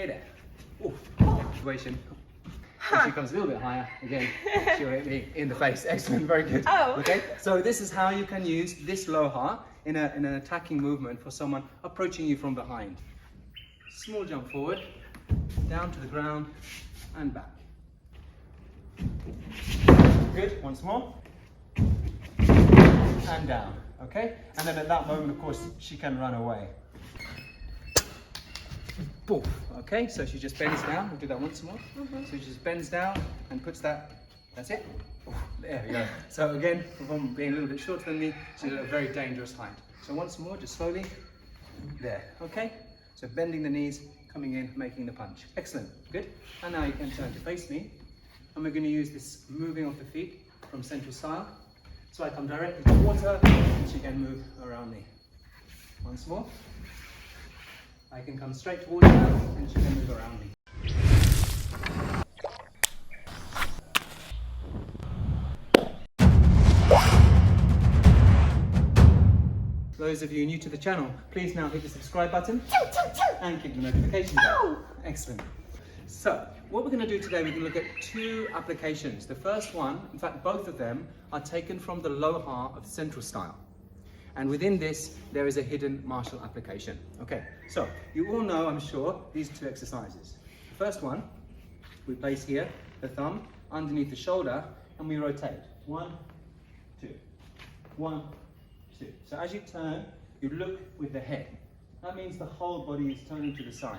Hey there. Ooh, situation. If she comes a little bit higher, again, she'll hit me in the face. Excellent, very good. Oh. Okay, so this is how you can use this LOHAR in an attacking movement for someone approaching you from behind. Small jump forward, down to the ground, and back. Good, once more. And down, okay? And then at that moment, of course, she can run away. Boom. Okay, so she just bends down. We'll do that once more. So she just bends down and puts that, that's it. Ooh, there we go. So again, from being a little bit shorter than me, she's at a very dangerous height. So once more, just slowly, there, okay? So bending the knees, coming in, making the punch. Excellent, good. And now you can turn to face me. And we're going to use this moving of the feet from central style. So I come directly towards her, and she can move around me. Once more. I can come straight towards her, and she can move around me. Those of you new to the channel, please now hit the subscribe button and click the notification bell. Excellent. So, what we're going to do today, we're going to look at two applications. The first one, in fact both of them, are taken from the LOHAR of central style. And within this, there is a hidden martial application. Okay, so you all know, I'm sure, these two exercises. The first one, we place here the thumb underneath the shoulder and we rotate. 1, 2, 1, 2. So as you turn, you look with the head. That means the whole body is turning to the side.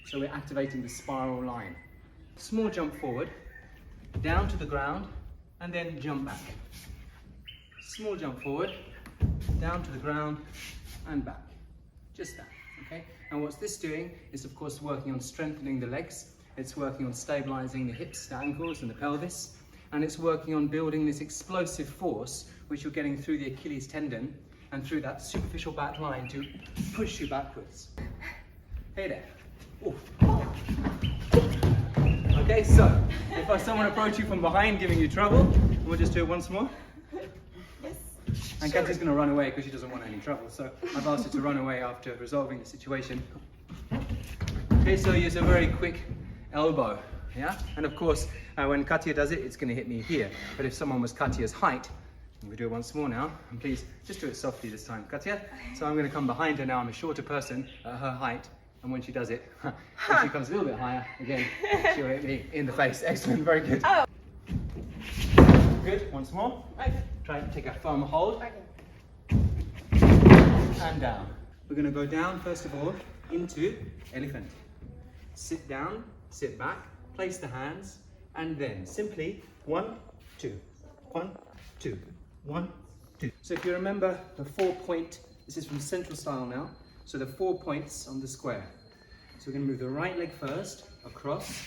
So we're activating the spiral line. Small jump forward, down to the ground, and then jump back. Small jump forward, down to the ground, and back. Just that, okay? And what's this doing is, of course, working on strengthening the legs. It's working on stabilizing the hips, the ankles, and the pelvis. And it's working on building this explosive force, which you're getting through the Achilles tendon and through that superficial back line to push you backwards. Hey there. Ooh. Okay, so if someone approaches you from behind giving you trouble, we'll just do it once more. Yes. And Sure. Katya's going to run away because she doesn't want any trouble. So I've asked her to run away after resolving the situation. Okay, so use a very quick elbow, yeah? And of course, when Katya does it, it's going to hit me here. But if someone was Katya's height, we'll do it once more now. And please, just do it softly this time, Katya. So I'm going to come behind her now. I'm a shorter person at her height. And when she does it, if she comes a little bit higher, again, she'll hit me in the face. Excellent, very good. Oh. Good, once more. Okay. Try to take a firm hold. Okay. And down. We're going to go down, first of all, into elephant. Sit down, sit back, place the hands, and then simply 1, 2, 1, 2, 1, 2. So if you remember the 4-point, this is from central style now, so the 4 points on the square. So we're going to move the right leg first, across,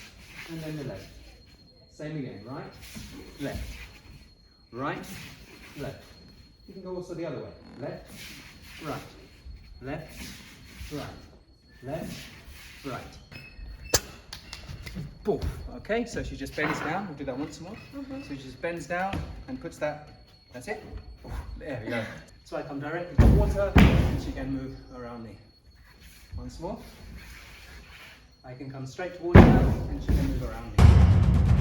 and then the left. Same again, right, left, right, left. You can go also the other way. Left, right, left, right, left, right. Boom. Okay, so she just bends down. We'll do that once more. So she just bends down and puts that, that's it. Ooh, there we go. So I come directly towards her and she can move around me. Once more. I can come straight towards her and she can move around me.